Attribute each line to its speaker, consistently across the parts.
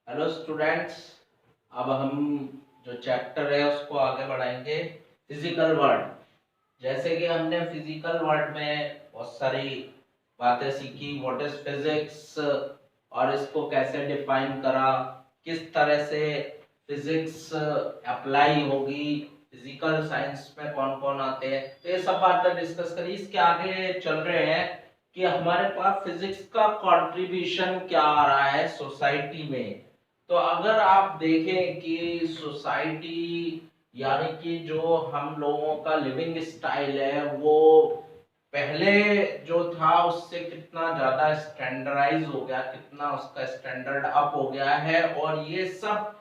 Speaker 1: Hello students. अब हम जो चैप्टर है उसको आगे बढ़ाएंगे, फिजिकल वर्ल्ड। जैसे कि हमने फिजिकल वर्ल्ड में बहुत सारी बातें सीखी, व्हाट इज फिजिक्स और इसको कैसे डिफाइन करा, किस तरह से फिजिक्स अप्लाई होगी, फिजिकल साइंस में कौन कौन आते हैं, तो ये सब बातें डिस्कस करी। इसके आगे चल रहे हैं कि हमारे पास फिजिक्स का कंट्रीब्यूशन क्या आ रहा है सोसाइटी में। तो अगर आप देखें कि सोसाइटी यानी कि जो हम लोगों का लिविंग स्टाइल है वो पहले जो था उससे कितना ज्यादा स्टैंडर्डाइज हो गया, कितना उसका स्टैंडर्ड अप हो गया है। और ये सब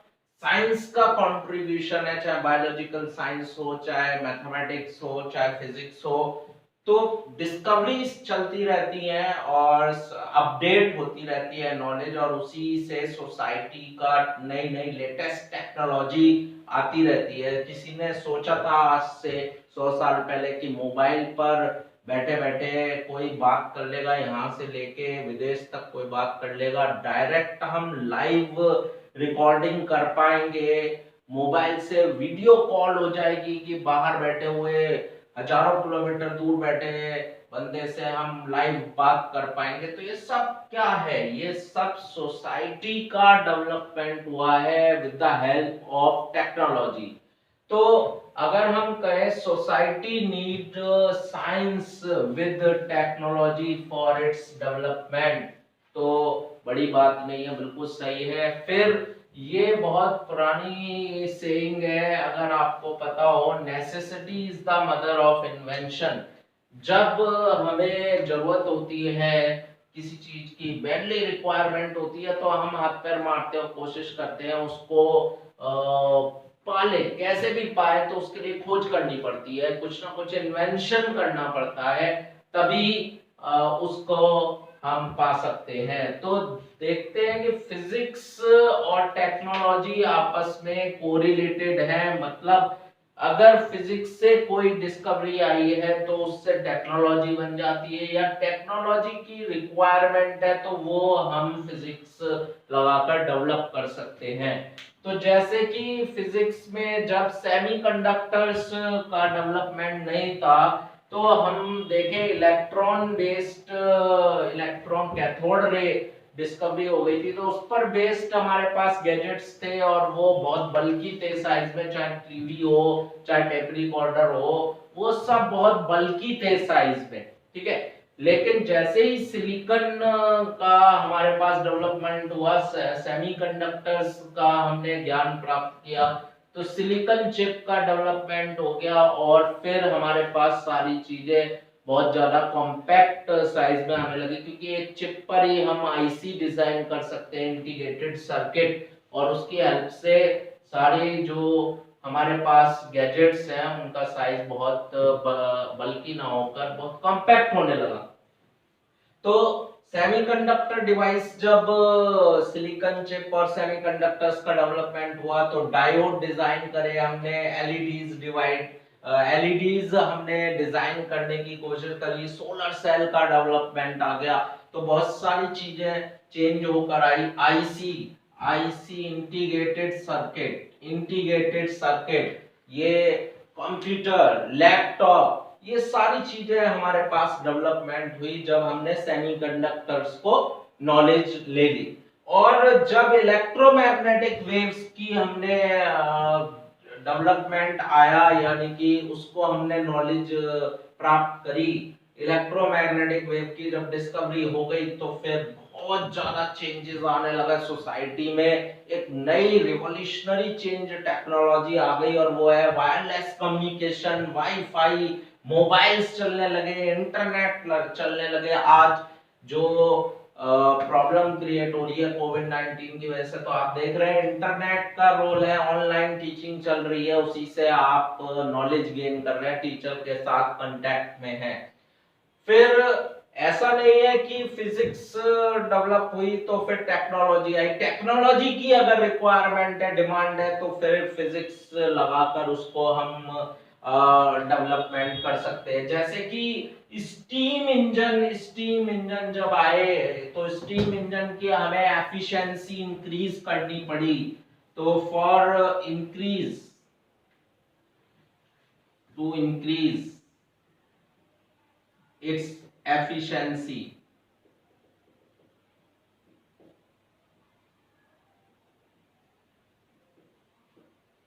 Speaker 1: साइंस का कंट्रीब्यूशन है, चाहे बायोलॉजिकल साइंस हो, चाहे मैथमेटिक्स हो, चाहे फिजिक्स हो। तो डिस्कवरीज चलती रहती हैं और अपडेट होती रहती है नॉलेज, और उसी से सोसाइटी का नई नई लेटेस्ट टेक्नोलॉजी आती रहती है। किसी ने सोचा था आज से 100 साल पहले कि मोबाइल पर बैठे बैठे कोई बात कर लेगा, यहाँ से लेके विदेश तक कोई बात कर लेगा, डायरेक्ट हम लाइव रिकॉर्डिंग कर पाएंगे, मोबाइल से वीडियो कॉल हो जाएगी कि बाहर बैठे हुए हजारों किलोमीटर दूर बैठे बंदे से हम लाइव बात कर पाएंगे। तो ये सब क्या है? ये सब सोसाइटी का डेवलपमेंट हुआ है with the help of technology. तो अगर हम कहें society need science with technology for its development, तो बड़ी बात नहीं है, बिल्कुल सही है। फिर ये बहुत पुरानी सेइंग है, अगर आपको पता हो, necessity is the mother of invention. जब हमें जरूरत होती है किसी चीज की, बैडली रिक्वायरमेंट होती है, तो हम हाथ पैर मारते हैं, कोशिश करते हैं उसको पाले, कैसे भी पाए, तो उसके लिए खोज करनी पड़ती है, कुछ ना कुछ इन्वेंशन करना पड़ता है, तभी उसको हम पा सकते हैं। तो देखते हैं कि फिजिक्स और टेक्नोलॉजी आपस में कोरिलेटेड है। मतलब अगर फिजिक्स से कोई डिस्कवरी आई है तो उससे टेक्नोलॉजी बन जाती है, या टेक्नोलॉजी की रिक्वायरमेंट है तो वो हम फिजिक्स लगाकर डेवलप कर सकते हैं। तो जैसे कि फिजिक्स में जब सेमीकंडक्टर्स का डेवलपमेंट नहीं था, तो हम देखें electron based, electron cathode ray discovery हो गई थी, तो उस पर बेस्ड हमारे पास गैजेट्स थे और वो बहुत बल्कि थे साइज में, चाहे टीवी हो, चाहे टेप रिकॉर्डर हो, वो सब बहुत बल्कि थे साइज में, ठीक है। लेकिन जैसे ही सिलिकॉन का हमारे पास डेवलपमेंट हुआ, सेमीकंडक्टर्स का हमने ज्ञान प्राप्त किया, तो सिलिकॉन चिप का डेवलपमेंट हो गया, और फिर हमारे पास सारी चीजें बहुत ज्यादा कॉम्पैक्ट साइज में आने लगी, क्योंकि एक चिप पर ही हम आईसी डिजाइन कर सकते हैं, इंटीग्रेटेड सर्किट, और उसकी हेल्प से सारे जो हमारे पास गैजेट्स हैं उनका साइज बहुत बल्कि ना होकर बहुत कॉम्पैक्ट होने लगा। तो सेमीकंडक्टर डिवाइस, जब सिलिकॉन चिप और सेमीकंडक्टर्स का डेवलपमेंट हुआ, तो डायोड डिजाइन करे हमने, एलईडीज डिवाइड एलईडीज हमने डिजाइन करने की कोशिश करी, सोलर सेल का डेवलपमेंट आ गया, तो बहुत सारी चीजें चेंज होकर आई। आईसी आईसी इंटीग्रेटेड सर्किट, ये कंप्यूटर, लैपटॉप, ये सारी चीजें हमारे पास डेवलपमेंट हुई जब हमने सेमीकंडक्टर्स को नॉलेज ले ली। और जब इलेक्ट्रोमैग्नेटिक वेव्स की हमने डेवलपमेंट आया, यानी कि उसको हमने नॉलेज प्राप्त करी, इलेक्ट्रोमैग्नेटिक वेव की जब डिस्कवरी हो गई, तो फिर बहुत ज्यादा चेंजेस आने लगा सोसाइटी में। एक नई रिवॉल्यूशनरी चेंज टेक्नोलॉजी आ गई, और वो है वायरलेस कम्युनिकेशन, वाईफाई, मोबाइल्स चलने लगे, इंटरनेट चलने लगे। आज जो प्रॉब्लम क्रिएट हो रही है कोविड 19 की वजह से, तो आप देख रहे हैं इंटरनेट का रोल है, ऑनलाइन टीचिंग चल रही है, उसी से आप नॉलेज गेन कर रहे हैं, टीचर के साथ कांटेक्ट में हैं। फिर ऐसा नहीं है कि फिजिक्स डेवलप हुई तो फिर टेक्नोलॉजी आई, टेक्नोलॉजी की अगर रिक्वायरमेंट है, डिमांड है, तो फिर फिजिक्स लगाकर उसको हम डेवलपमेंट कर सकते हैं। जैसे कि स्टीम इंजन जब आए तो स्टीम इंजन की हमें एफिशिएंसी इंक्रीज करनी पड़ी। तो for increase to increase its efficiency,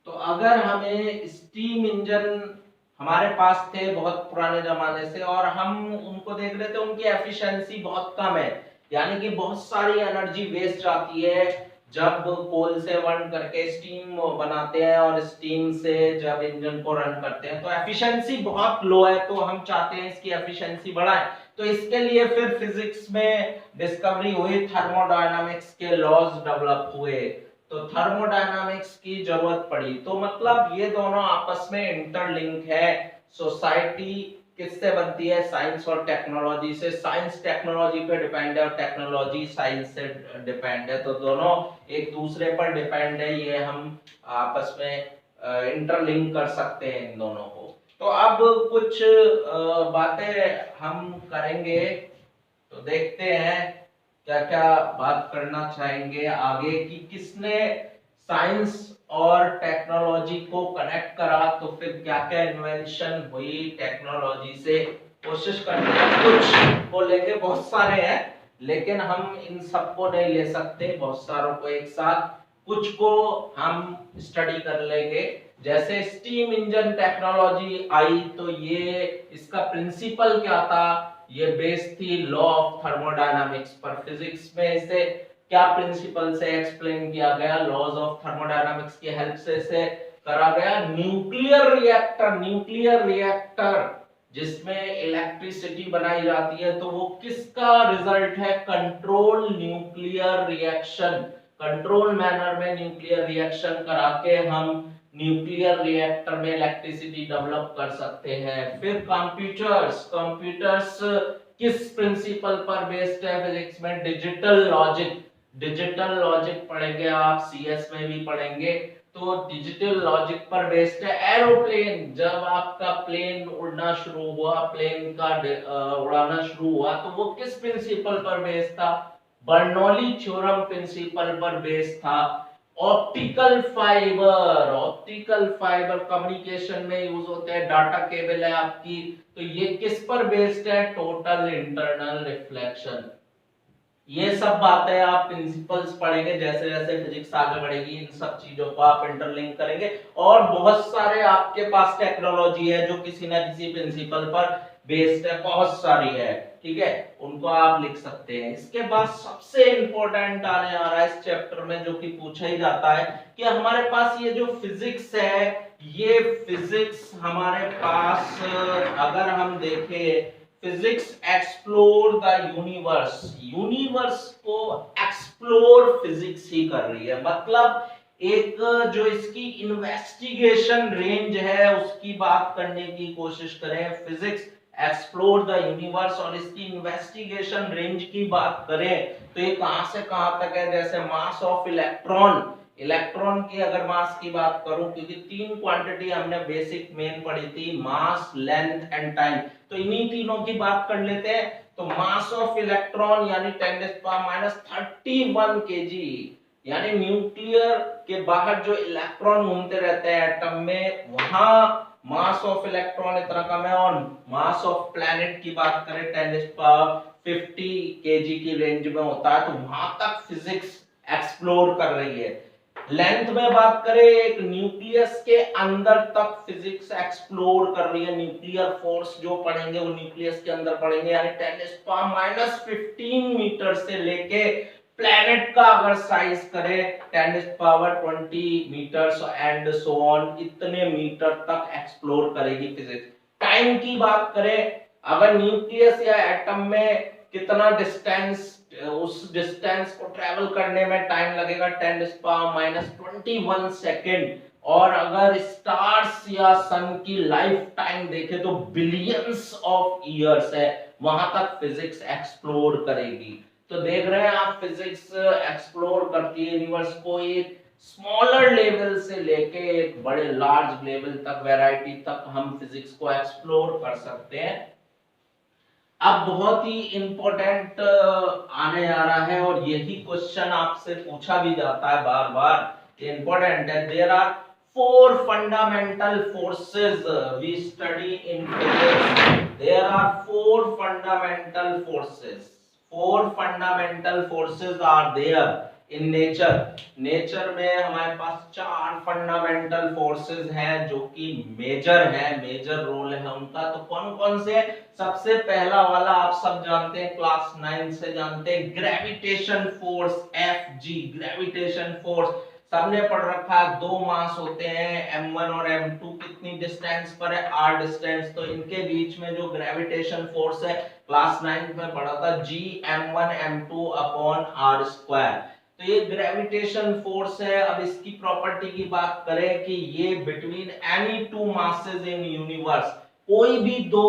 Speaker 1: तो अगर हमें स्टीम इंजन हमारे पास थे बहुत पुराने जमाने से और हम उनको देख रहे थे, उनकी एफिशिएंसी बहुत कम है, यानी कि बहुत सारी एनर्जी वेस्ट जाती है जब कोल से बर्न करके स्टीम बनाते हैं और स्टीम से जब इंजन को रन करते हैं तो एफिशिएंसी बहुत लो है। तो हम चाहते हैं इसकी एफिशिएंसी बढ़ाएं। तो इसके लिए फिर फिजिक्स में डिस्कवरी हुई, थर्मोडायनामिक्स के लॉज डेवलप हुए, तो थर्मोडायनामिक्स की जरूरत पड़ी। तो मतलब ये दोनों आपस में इंटरलिंक है। सोसाइटी किससे बनती है? साइंस और टेक्नोलॉजी से। साइंस टेक्नोलॉजी पे डिपेंड है और टेक्नोलॉजी साइंस से डिपेंड है, तो दोनों एक दूसरे पर डिपेंड है। ये हम आपस में इंटरलिंक कर सकते हैं इन दोनों को। तो अब कुछ बातें हम करेंगे, तो देखते हैं क्या क्या बात करना चाहेंगे आगे कि किसने साइंस और टेक्नोलॉजी को कनेक्ट करा, तो फिर क्या क्या इन्वेंशन हुई टेक्नोलॉजी से। कोशिश करते हैं कुछ को लेके, बहुत सारे हैं लेकिन हम इन सबको नहीं ले सकते, बहुत सारों को एक साथ, कुछ को हम स्टडी कर लेंगे। जैसे स्टीम इंजन टेक्नोलॉजी आई तो ये इसका प्रिंसिपल क्या था? ये बेस थी लॉ ऑफ थर्मोडायनामिक्स पर। फिजिक्स में इसे क्या प्रिंसिपल से एक्सप्लेन किया गया? लॉज ऑफ थर्मोडायनामिक्स की हेल्प से इसे करा गया। न्यूक्लियर रिएक्टर जिसमें इलेक्ट्रिसिटी बनाई जाती है, तो वो किसका रिजल्ट है? Control nuclear reaction. Control manner में न्यूक्लियर रिएक्शन करा के हम न्यूक्लियर रिएक्टर में इलेक्ट्रिसिटी डेवलप कर सकते हैं। फिर कंप्यूटर्स किस प्रिंसिपल पर बेस्ड है? फिजिक्स में डिजिटल लॉजिक पढ़ेंगे आप, सीएस में भी पढ़ेंगे। तो डिजिटल लॉजिक पर बेस्ड है। एरोप्लेन, जब आपका प्लेन उड़ना शुरू हुआ, प्लेन का उड़ाना शुरू हुआ, तो वो किस प्रिंसिपल पर बेस्ड था? बर्नौली थ्योरम प्रिंसिपल पर बेस्ड था। ऑप्टिकल फाइबर कम्युनिकेशन में यूज होते हैं, डाटा केबल है आपकी, तो ये किस पर बेस्ड है? Total internal reflection. ये सब बातें आप प्रिंसिपल्स पढ़ेंगे, जैसे जैसे फिजिक्स आगे बढ़ेगी इन सब चीजों को आप इंटरलिंक करेंगे। और बहुत सारे आपके पास टेक्नोलॉजी है जो किसी ना किसी प्रिंसिपल पर बेस्ड है, बहुत सारी है, ठीक है, उनको आप लिख सकते हैं। इसके बाद सबसे इंपॉर्टेंट आने आ रहा है इस चैप्टर में, जो कि पूछा ही जाता है कि हमारे पास ये जो फिजिक्स है, ये फिजिक्स हमारे पास अगर हम देखें, फिजिक्स एक्सप्लोर द यूनिवर्स को एक्सप्लोर फिजिक्स ही कर रही है। मतलब एक जो इसकी इन्वेस्टिगेशन रेंज है उसकी बात करने की कोशिश करें, फिजिक्स एक्सप्लोर द यूनिवर्स, और इसकी इन्वेस्टिगेशन रेंज की बात करें तो ये कहां से कहां तक है? जैसे मास ऑफ इलेक्ट्रॉन की अगर मास की बात करूं, क्योंकि तीन क्वांटिटी हमने बेसिक मेन पढ़ी थी, मास, लेंथ एंड टाइम, तो इन्हीं तीनों की बात कर लेते हैं। तो मास ऑफ इलेक्ट्रॉन यानी 10⁻31 केजी, यानी न्यूक्लियर के बाहर जो इलेक्ट्रॉन घूमते रहते हैं एटम में, वहां मास ऑफ इलेक्ट्रॉन इतना कम है। और मास ऑफ प्लैनेट की बात करें 10⁻50 केजी की रेंज में होता है, तो वहां तक फिजिक्स एक्सप्लोर कर रही है। लेंथ में बात करें, एक न्यूक्लियस के अंदर तक फिजिक्स एक्सप्लोर कर रही है। न्यूक्लियर फोर्स जो पढ़ेंगे वो न्यूक्लियस के अंदर पढ़ेंगे, यानी 10⁻15 मीटर से लेके प्लैनेट का अगर साइज करें 10⁻20 मीटर्स एंड सो ऑन, इतने मीटर तक एक्सप्लोर करेगी फिजिक्स। टाइम की बात करें, अगर न्यूक्लियस या एटम में कितना डिस्टेंस, उस डिस्टेंस को ट्रेवल करने में टाइम लगेगा 10⁻21 सेकेंड। और अगर स्टार्स या सन की लाइफ टाइम देखें तो बिलियंस ऑफ ईयर्स है, वहां तक फिजिक्स एक्सप्लोर करेगी। तो देख रहे हैं आप, फिजिक्स एक्सप्लोर करती है यूनिवर्स को, एक स्मॉलर लेवल से लेके एक बड़े लार्ज लेवल तक, वैरायटी तक हम फिजिक्स को एक्सप्लोर कर सकते हैं। अब बहुत ही इंपॉर्टेंट आने आ रहा है और यही क्वेश्चन आपसे पूछा भी जाता है बार बार, इंपॉर्टेंट है। There are four fundamental forces we study in physics. There are four fundamental forces, four fundamental forces are there in nature. Nature में हमारे पास चार फंडामेंटल फोर्सेस हैं जो कि मेजर है, मेजर रोल है उनका। तो कौन कौन से? सबसे पहला वाला आप सब जानते हैं, क्लास 9 से जानते हैं, gravitation force, Fg, gravitation force सबने पढ़ रखा है। दो मास होते हैं m1 और m2, कितनी डिस्टेंस पर है? r distance. तो इनके बीच में जो ग्रेविटेशन फोर्स है क्लास 9 में पढ़ा था, G m1 m2 upon r square. तो ये ग्रेविटेशन फोर्स है। अब इसकी प्रॉपर्टी की बात करें कि ये between any two masses in universe, कोई भी दो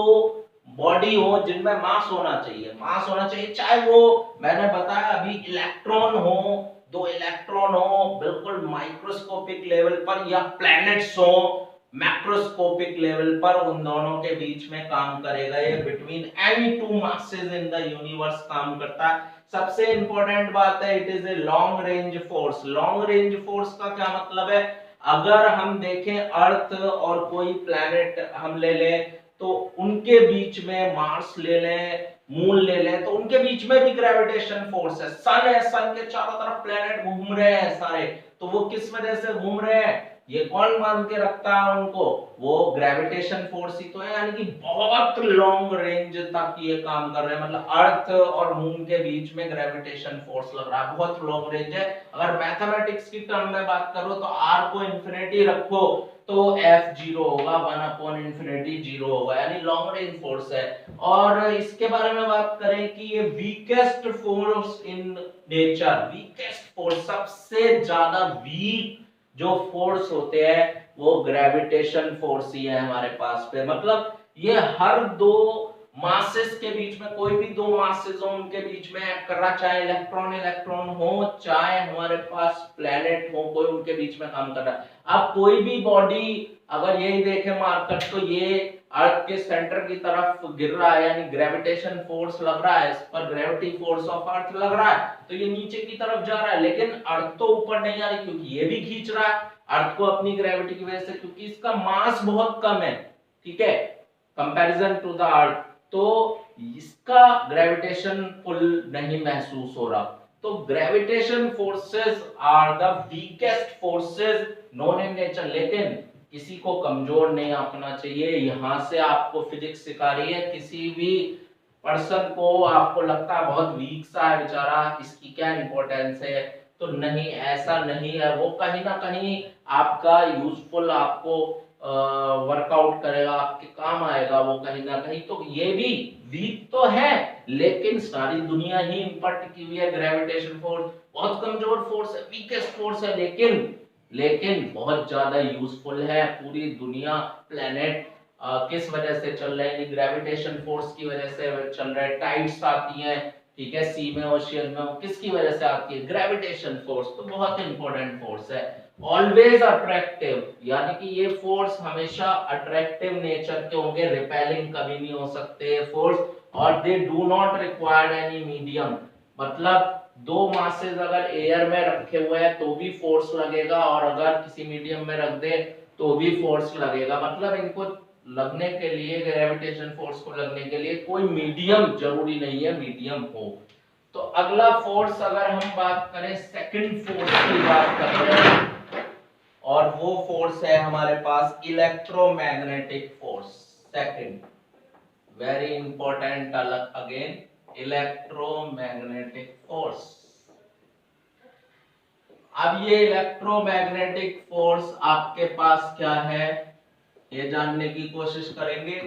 Speaker 1: बॉडी हो जिनमें मास होना चाहिए, मास होना चाहिए, चाहे वो मैंने बताया अभी इलेक्ट्रॉन हो, दो इलेक्ट्रॉन हो बिल्कुल माइक्रोस्कोपिक लेवल पर, या प्लैनेट्स हो मैक्रोस्कोपिक लेवल पर, उन दोनों के बीच में काम करेगा ये। Between any two masses in the universe काम करता है। सबसे इंपॉर्टेंट बात है, it is a long range force. Long range force का क्या मतलब है? अगर हम देखें अर्थ और कोई प्लैनेट हम ले लें, तो उनके बीच में मार्स ले लें, मून ले लें, तो उनके बीच में भी ग्रेविटेशन फोर्स है। सन है, सन के चारों तरफ प्लैनेट घूम रहे हैं सारे, तो वो किस वजह से घूम रहे हैं? ये कौन मान के रखता है उनको? वो ग्रेविटेशन फोर्स ही तो है। यानी कि बहुत लॉन्ग रेंज तक ये काम कर रहे हैं, मतलब अर्थ और मून के बीच में ग्रेविटेशन फोर्स लग रहा है, बहुत लॉन्ग रेंज है। अगर मैथमेटिक्स की टर्म में बात करो तो r को इंफिनिटी रखो तो f 0 होगा, 1 अपॉन इंफिनिटी 0 होगा, यानी लॉन्ग रेंज फोर्स है। और इसके बारे में बात करें कि ये weakest force in nature, weakest force, सबसे ज्यादा वीक जो फोर्स होते हैं वो ग्रेविटेशन फोर्स ही है हमारे पास पे। मतलब ये हर दो मासेस के बीच में, कोई भी दो मासेस हो उनके बीच में एक्ट कर रहा, चाहे इलेक्ट्रॉन इलेक्ट्रॉन हो, चाहे हमारे पास प्लेनेट हो, कोई उनके बीच में काम कर रहा है। अब कोई भी बॉडी अगर यही देखे मार्कर, तो ये अर्थ के सेंटर की तरफ गिर रहा है, यानी ग्रेविटेशन फोर्स लग रहा है इस पर, ग्रेविटी फोर्स ऑफ अर्थ लग रहा है, तो ये नीचे की तरफ जा रहा है। लेकिन अर्थ तो ऊपर नहीं आ रही, क्योंकि ये भी खींच रहा है अर्थ को अपनी ग्रेविटी की वजह से, क्योंकि इसका मास बहुत कम है, ठीक है, कंपैरिजन टू द अर्थ, तो इसका ग्रेविटेशन पुल नहीं महसूस हो रहा। तो gravitation forces are the weakest forces known in nature. लेकिन किसी को कमजोर नहीं आंकना चाहिए। यहां से आपको फिजिक्स सिखा रही है, किसी भी पर्सन को आपको लगता है बहुत वीक सा है बेचारा, इसकी क्या इंपॉर्टेंस है, तो नहीं, ऐसा नहीं है। वो कहीं ना कहीं आपका यूजफुल, आपको वर्कआउट करेगा, आपके काम आएगा वो कहीं ना कहीं। तो ये भी वीक तो है, लेकिन सारी दुनिया ही इंपैक्ट की हुई है। ग्रेविटेशन फोर्स बहुत कमजोर फोर्स है, वीकेस्ट फोर्स है, लेकिन बहुत ज्यादा यूजफुल है। पूरी दुनिया, प्लेनेट किस वजह से चल रहे हैं? ग्रेविटेशन फोर्स की वजह से चल रहे हैं। टाइड्स आती हैं, ठीक है, सी में, ओशियन में, किसकी वजह से आती है? Gravitation force. तो बहुत इंपॉर्टेंट फोर्स है। ऑलवेज अट्रैक्टिव, यानी कि ये फोर्स हमेशा अट्रैक्टिव नेचर के होंगे, रिपेलिंग कभी नहीं हो सकते फोर्स। और they do not require any medium, मतलब दो मासेस अगर एयर में रखे हुए हैं तो भी फोर्स लगेगा, और अगर किसी मीडियम में रख दे तो भी फोर्स लगेगा। मतलब इनको लगने के लिए, ग्रेविटेशन फोर्स को लगने के लिए कोई मीडियम जरूरी नहीं है, मीडियम हो। तो अगला फोर्स अगर हम बात करें, सेकंड फोर्स की बात कर रहे हैं, और वो फोर्स है हमारे पास electromagnetic force. Second, very important, अलग अगेन, इलेक्ट्रोमैग्नेटिक फोर्स। अब ये इलेक्ट्रोमैग्नेटिक फोर्स आपके पास क्या है, ये जानने की कोशिश करेंगे।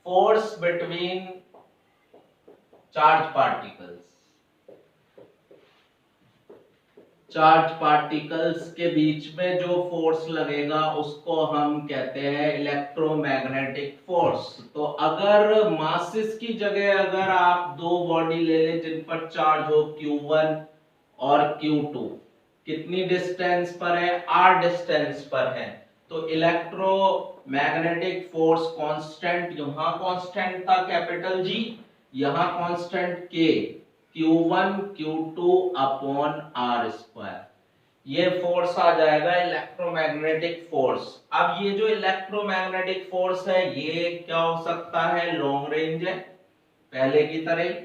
Speaker 1: Force between charge particles, charge particles के बीच में जो फोर्स लगेगा उसको हम कहते हैं इलेक्ट्रोमैग्नेटिक फोर्स। तो अगर मासेस की जगह अगर आप दो बॉडी ले लें जिन पर चार्ज हो Q1 और Q2, कितनी डिस्टेंस पर है, r डिस्टेंस पर है। तो इलेक्ट्रोमैग्नेटिक फोर्स कांस्टेंट, यहां कांस्टेंट था कैपिटल G, यहां constant K, Q1 Q2 upon r square. ये फोर्स आ जाएगा इलेक्ट्रोमैग्नेटिक फोर्स। अब ये जो इलेक्ट्रोमैग्नेटिक फोर्स है ये क्या हो सकता है, लॉन्ग रेंज है, पहले की तरह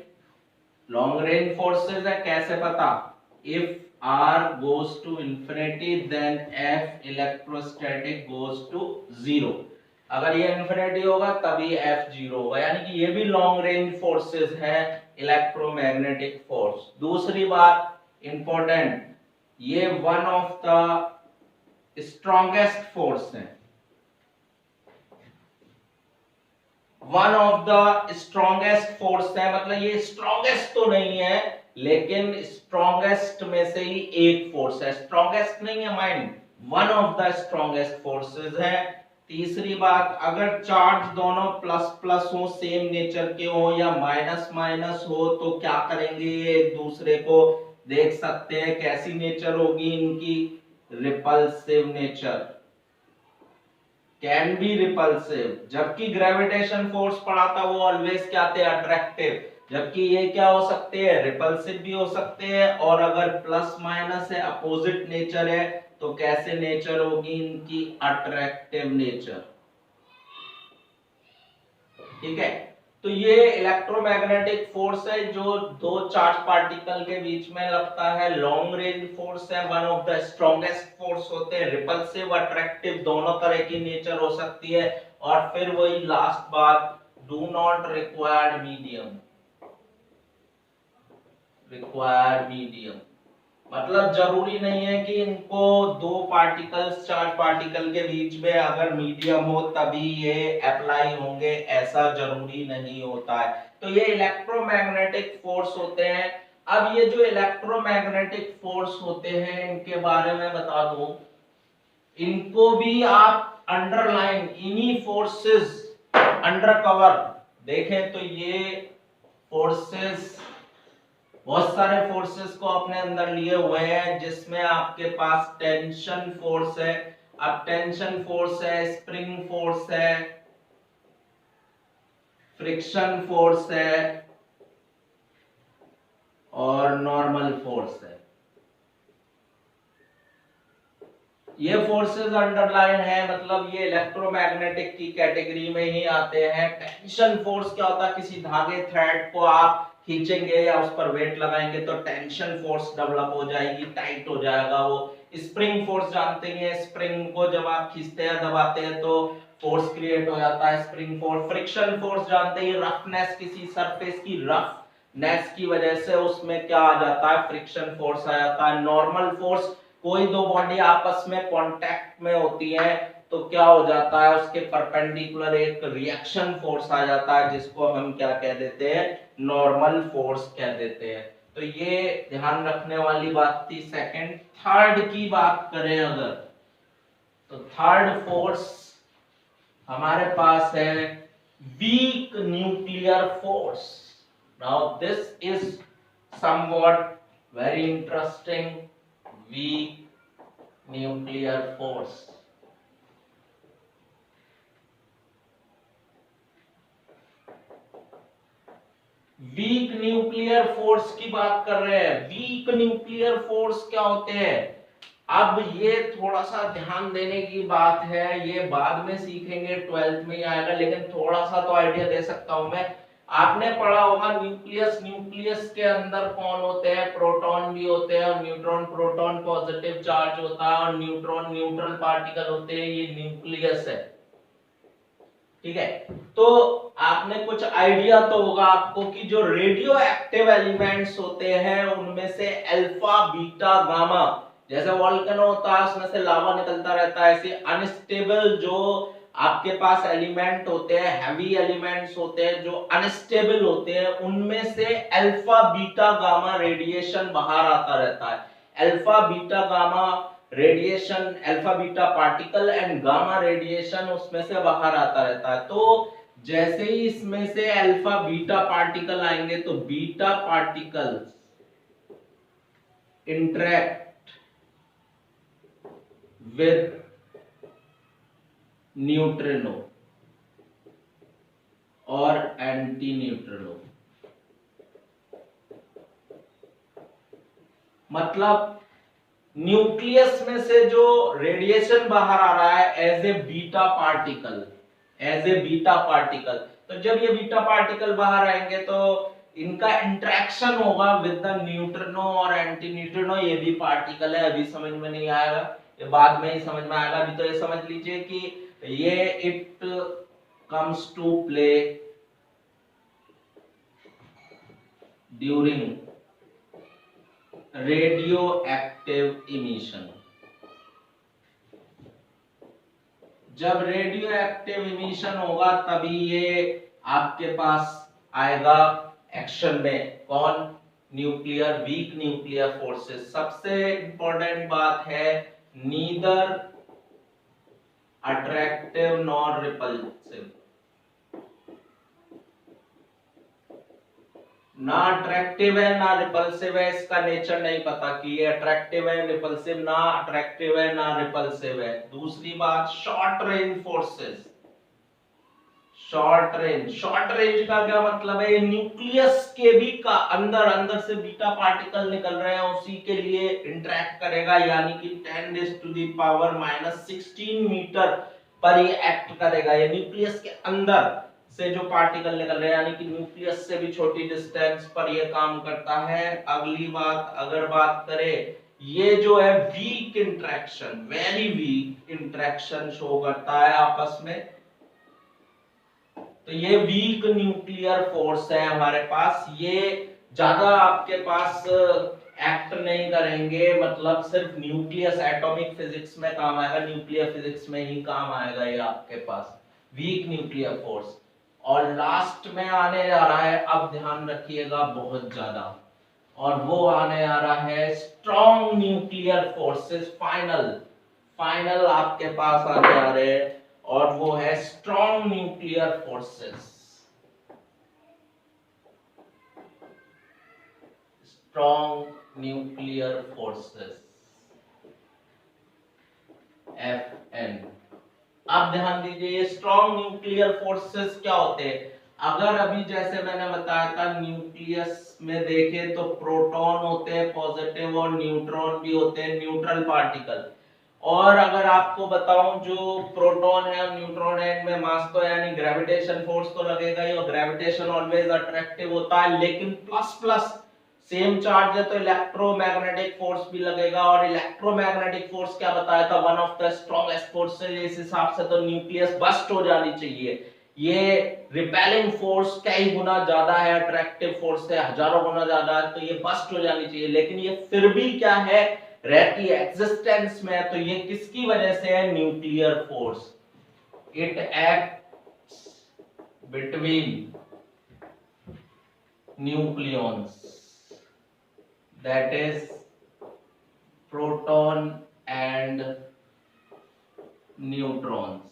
Speaker 1: लॉन्ग रेंज फोर्सेस है। कैसे पता, if r goes to infinity then F electrostatic goes to 0। अगर ये इंफिनिटी होगा तभी F 0 होगा, यानी कि ये भी लॉन्ग रेंज फोर्सेस है इलेक्ट्रोमैग्नेटिक फोर्स। दूसरी बात इंपॉर्टेंट, ये one of the strongest force है, one of the strongest force है, मतलब ये स्ट्रॉन्गेस्ट तो नहीं है लेकिन स्ट्रॉन्गेस्ट में से ही एक फोर्स है। स्ट्रॉन्गेस्ट नहीं है mind, one of the strongest forces है। तीसरी बात, अगर चार्ज दोनों प्लस प्लस हो, सेम नेचर के हो या माइनस माइनस हो तो क्या करेंगे, ये एक दूसरे को देख सकते हैं। कैसी नेचर होगी इनकी, repulsive nature, can be repulsive. जबकि ग्रेविटेशन फोर्स पढ़ा था वो ऑलवेज क्या थे, अट्रैक्टिव, जबकि ये क्या हो सकते हैं, रिपल्सिव भी हो सकते हैं। और अगर प्लस माइनस है, अपोजिट नेचर है, तो कैसे नेचर होगी इनकी, अट्रैक्टिव नेचर। ठीक है, तो ये इलेक्ट्रोमैग्नेटिक फोर्स है जो दो चार्ज पार्टिकल के बीच में लगता है। लॉन्ग रेंज फोर्स है, one of the strongest force होते हैं। रिपल्सिव अट्रैक्टिव दोनों तरह की नेचर हो सकती है। और फिर वही लास्ट बात, do not required medium, required medium मतलब जरूरी नहीं है कि इनको दो पार्टिकल्स, चार्ज पार्टिकल के बीच में अगर मीडियम हो तभी ये अप्लाई होंगे, ऐसा जरूरी नहीं होता है। तो ये इलेक्ट्रोमैग्नेटिक फोर्स होते हैं। अब ये जो इलेक्ट्रोमैग्नेटिक फोर्स होते हैं इनके बारे में बता दूं, इनको भी आप अंडरलाइन, इन्हीं फोर्सेस अंडर कवर देखें तो ये फोर्सेस, बहुत सारे फोर्सेस को अपने अंदर लिए हुए हैं, जिसमें आपके पास टेंशन फोर्स है। अब टेंशन फोर्स है, स्प्रिंग फोर्स है, फ्रिक्शन फोर्स है और नॉर्मल फोर्स है। ये फोर्सेस अंडरलाइन है, मतलब ये इलेक्ट्रोमैग्नेटिक की कैटेगरी में ही आते हैं। टेंशन फोर्स क्या होता है, किसी धागे थ्रेड को आप खींचेंगे या उस पर वेट लगाएंगे तो टेंशन फोर्स डेवलप हो जाएगी, टाइट हो जाएगा वो। स्प्रिंग फोर्स जानते हैं, स्प्रिंग को जब आप खींचते हैं दबाते हैं तो फोर्स क्रिएट हो जाता है, स्प्रिंग फोर्स। फ्रिक्शन फोर्स जानते हैं, रफनेस, किसी सरफेस की रफनेस की वजह से उसमें क्या आ जाता है, फ्रिक्शन फोर्स आ जाता है। नॉर्मल फोर्स, कोई दो बॉडी आपस में कांटेक्ट में होती है तो क्या हो जाता है, उसके परपेंडिकुलर एक रिएक्शन फोर्स आ जाता है, जिसको हम क्या कह देते हैं, नॉर्मल फोर्स कह देते हैं। तो ये ध्यान रखने वाली बात थी। सेकंड, थर्ड की बात करें अगर, तो थर्ड फोर्स हमारे पास है weak nuclear force. Now this is somewhat very interesting, weak nuclear force। Weak nuclear force की बात कर रहे हैं। वीक न्यूक्लियर फोर्स क्या होते हैं, अब ये थोड़ा सा ध्यान देने की बात है, ये बाद में सीखेंगे, 12th में ही आएगा, लेकिन थोड़ा सा तो आइडिया दे सकता हूं मैं। आपने पढ़ा होगा न्यूक्लियस, न्यूक्लियस के अंदर कौन होते हैं, प्रोटॉन भी होते हैं और न्यूट्रॉन। प्रोटॉन पॉजिटिव चार्ज होता है और न्यूट्रॉन न्यूट्रल पार्टिकल होते हैं, ये न्यूक्लियस है। ठीक है, तो आपने कुछ आइडिया तो होगा आपको कि जो रेडियो एक्टिव एलिमेंट्स होते हैं उनमें से अल्फा, बीटा, गामा, जैसे वोल्केनो होता है उसमें से लावा निकलता रहता है, ऐसे अनस्टेबल जो आपके पास एलिमेंट होते हैं, हैवी एलिमेंट्स होते हैं जो अनस्टेबल होते हैं, उनमें से अल्फा, बीटा, गामा रेडिएशन बाहर आता रहता है। Alpha, beta, gamma radiation, alpha beta particle and gamma radiation उसमें से बाहर आता रहता है। तो जैसे ही इसमें से अल्फा बीटा पार्टिकल आएंगे तो beta particles interact with neutrino और एंटी न्यूट्रिनो। मतलब न्यूक्लियस में से जो रेडिएशन बाहर आ रहा है as a beta particle, as a beta particle, तो जब ये बीटा पार्टिकल बाहर आएंगे तो इनका इंटरेक्शन होगा विद द न्यूट्रिनो और एंटी न्यूट्रिनो। ये भी पार्टिकल है, अभी समझ में नहीं आएगा, ये बाद में ही समझ में आएगा। अभी तो ये समझ लीजिए कि ये it comes to play during radioactive emission. जब रेडियो एक्टिव इमिशन होगा तभी ये आपके पास आएगा एक्शन में। कौन? Nuclear, weak nuclear forces. सबसे इंपॉर्टेंट बात है, नीदर अट्रैक्टिव नॉर रिपल्सिव। ना अट्रैक्टिव है ना रिपल्सिव है, इसका नेचर नहीं पता कि ये अट्रैक्टिव है रिपल्सिव, ना अट्रैक्टिव है ना रिपल्सिव है। दूसरी बात, short range forces. Short range का क्या मतलब है? न्यूक्लियस के भी का अंदर से बीटा पार्टिकल निकल रहे हैं, उसी के लिए इंटरेक्ट करेगा, यानी कि 10⁻⁻16 मीटर पर ये एक्ट करेगा। ये न्यूक्लियस के अंदर से जो पार्टिकल निकल रहे हैं, यानी कि न्यूक्लियस से भी छोटी डिस्टेंस पर ये काम करता है। अगली बात, अगर बात करें, ये जो है weak interaction, very weak interaction show करता है आपस में। तो ये वीक न्यूक्लियर फोर्स है हमारे पास, ये ज्यादा आपके पास एक्ट नहीं करेंगे, मतलब सिर्फ न्यूक्लियस एटॉमिक फिजिक्स में काम आएगा, न्यूक्लियर फिजिक्स में ही काम आएगा ये आपके पास, वीक न्यूक्लियर फोर्स। और लास्ट में आने जा रहा है, अब ध्यान रखिएगा बहुत ज्यादा, और वो आने आ रहा है स्ट्रॉन्ग न्यूक्लियर फोर्सेस। फाइनल आपके पास आने आ रहे हैं, और वो है strong nuclear forces. Strong nuclear forces, FN। अब ध्यान दीजिए, ये स्ट्रॉन्ग न्यूक्लियर फोर्सेस क्या होते हैं? अगर अभी जैसे मैंने बताया था, न्यूक्लियस में देखें तो प्रोटॉन होते हैं पॉजिटिव, और न्यूट्रॉन भी होते हैं न्यूट्रल पार्टिकल। और अगर आपको बताऊं, जो प्रोटॉन है और न्यूट्रॉन है, इनमें मास तो यानी ग्रेविटेशन फोर्स तो लगेगा ही, और ग्रेविटेशन ऑलवेज अट्रैक्टिव होता है, लेकिन प्लस प्लस सेम चार्ज है तो इलेक्ट्रोमैग्नेटिक फोर्स भी लगेगा। और इलेक्ट्रोमैग्नेटिक फोर्स क्या बताया था? One of the strongest forces. इस हिसाब से तो न्यूक्लियस बस्ट हो जानी चाहिए। ये रिपेलिंग फोर्स कई गुना ज्यादा है, अट्रैक्टिव फोर्स से हजारों गुना ज्यादा है, तो ये बस्ट हो जानी चाहिए। लेकिन ये फिर भी क्या है? रहती है एग्जिस्टेंस में। तो ये किसकी वजह से है? Nuclear force. It acts between nucleons, that is proton and neutrons।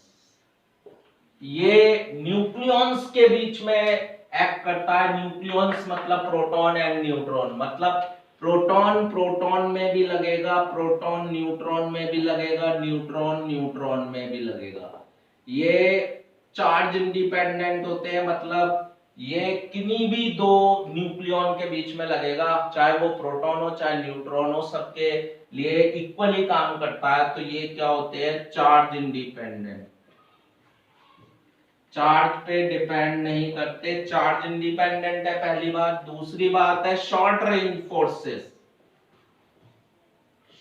Speaker 1: ये न्यूक्लियॉन्स के बीच में एक्ट करता है। न्यूक्लियॉन्स मतलब प्रोटॉन एंड न्यूट्रॉन, मतलब प्रोटॉन में भी लगेगा, प्रोटॉन न्यूट्रॉन में भी लगेगा, न्यूट्रॉन न्यूट्रॉन में भी लगेगा। ये चार्ज इंडिपेंडेंट होते हैं, मतलब ये किन्हीं भी दो न्यूक्लियॉन के बीच में लगेगा, चाहे वो प्रोटॉन हो चाहे न्यूट्रॉन हो, सबके लिए इक्वली काम करता है। तो ये क्या होते हैं? चार्ज इंडिपेंडेंट, चार्ज पे डिपेंड नहीं करते, चार्ज इंडिपेंडेंट है, पहली बात। दूसरी बात है short range forces.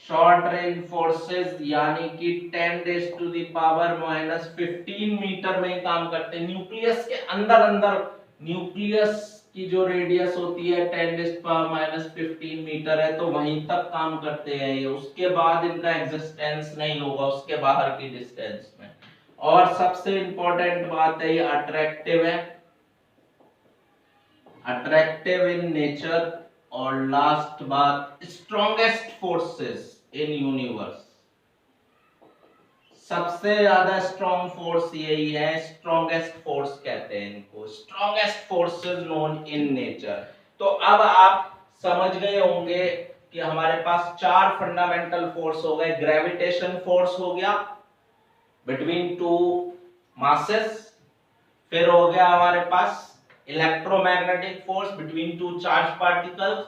Speaker 1: Short range forces यानी कि 10⁻⁻15 मीटर में ही काम करते हैं। न्यूक्लियस के अंदर न्यूक्लियस की जो रेडियस होती है 10⁻⁻15 मीटर है, तो वहीं तक काम करते हैं ये, उसके बाद इनका एग्जिस्टेंस नहीं होगा, उसके बाहर की डिस्टेंस में। और सबसे इंपॉर्टेंट बात है, ये अट्रैक्टिव है, अट्रैक्टिव इन नेचर। और लास्ट बात, स्ट्रॉन्गेस्ट फोर्सेस इन यूनिवर्स। सबसे ज्यादा स्ट्रॉन्ग फोर्स यही है, स्ट्रॉन्गेस्ट फोर्स कहते हैं इनको, strongest forces known in nature. तो अब आप समझ गए होंगे कि हमारे पास चार फंडामेंटल फोर्स हो गए। ग्रेविटेशन फोर्स हो गया बिटवीन टू मासेस, फिर हो गया हमारे पास electromagnetic force between two charge particles,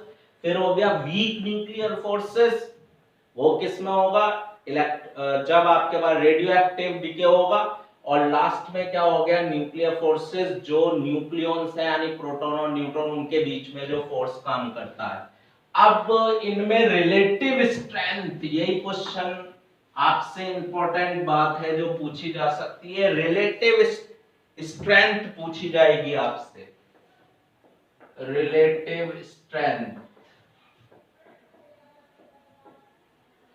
Speaker 1: फिर हो गया वीक न्यूक्लियर फोर्सेस, वो किस में होगा, जब आपके पास रेडियो एक्टिव डीके होगा, और लास्ट में क्या हो गया, न्यूक्लियर फोर्सेस, जो न्यूक्लियॉन्स है यानी प्रोटॉन और न्यूट्रॉन, उनके बीच में जो फोर्स काम करता है। अब इनमें रिलेटिव स्ट्रेंथ, यही क्वेश्चन आपसे इंपॉर्टेंट बात है जो पूछी जा सकती है, रिलेटिव स्ट्रेंथ पूछी जाएगी आपसे, रिलेटिव स्ट्रेंथ,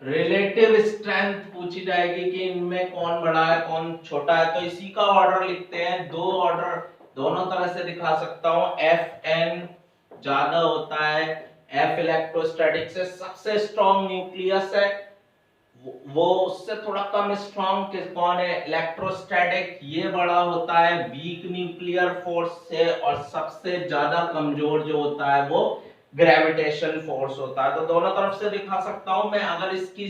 Speaker 1: रिलेटिव स्ट्रेंथ पूछी जाएगी कि इनमें कौन बड़ा है कौन छोटा है। तो इसी का ऑर्डर लिखते हैं, दो ऑर्डर दोनों तरह से दिखा सकता हूं। एफ एन ज्यादा होता है, एफ इलेक्ट्रोस्टैटिक से सबसे स्ट्रॉन्ग न्यूक्लियस है, वो उससे थोड़ा कम स्ट्रॉन्ग कौन है, इलेक्ट्रोस्टैटिक, ये बड़ा होता है वीक न्यूक्लियर फोर्स से, और सबसे ज्यादा कमजोर जो होता है वो ग्रेविटेशन फोर्स होता है। तो दोनों तरफ से दिखा सकता हूं मैं। अगर इसकी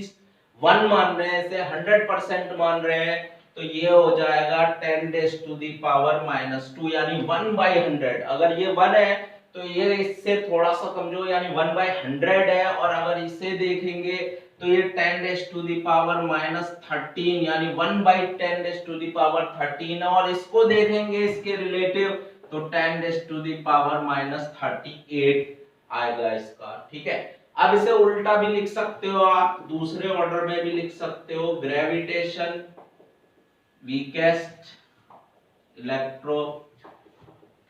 Speaker 1: 1 मान रहे हैं, इसे 100% मान रहे हैं, तो ये हो जाएगा 10⁻⁻², यानी 1/100। अगर ये 1 है तो ये इससे थोड़ा सा कमजोर यानी 1/100 है, और अगर इसे देखेंगे तो ये 10⁻⁻13 यानी 1/10⁻13 है, और इसको देखेंगे इसके रिलेटिव तो 10⁻38 आएगा इसका। ठीक है, अब इसे उल्टा भी लिख सकते हो आप, दूसरे ऑर्डर में भी लिख सकते हो, ग्रेविटेशन वीकेस्ट इलेक्ट्रो,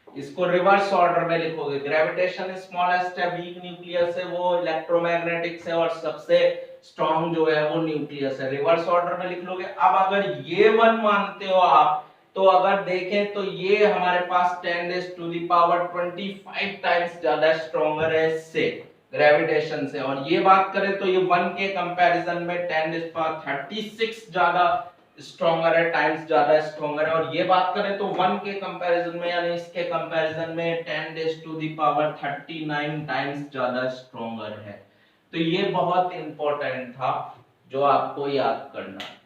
Speaker 1: इसको रिवर्स ऑर्डर में लिखोगे, ग्रेविटेशन स्मॉलेस्ट है, वीक न्यूक्लियस है, वो इलेक्ट्रोमैग्नेटिक्स है, और सबसे स्ट्रॉन्ग जो है वो न्यूक्लियस है, रिवर्स ऑर्डर में लिख लोगे। अब अगर ये 1 मानते हो आप, तो अगर देखें तो ये हमारे पास 10⁻25 टाइम्स ज्यादा स्ट्रॉन्गर है इससे, ग्रेविटेशन से, और ये बात करें तो ये 1 के कंपैरिजन में 10⁻36 ज्यादा स्ट्रॉन्गर है, टाइम्स ज्यादा स्ट्रॉन्गर है, और ये बात करें तो 1 के कंपैरिजन में यानी इसके कंपैरिजन में 10⁻39 टाइम्स ज्यादा स्ट्रॉन्गर है। तो ये बहुत इंपॉर्टेंट था जो आपको याद करना है।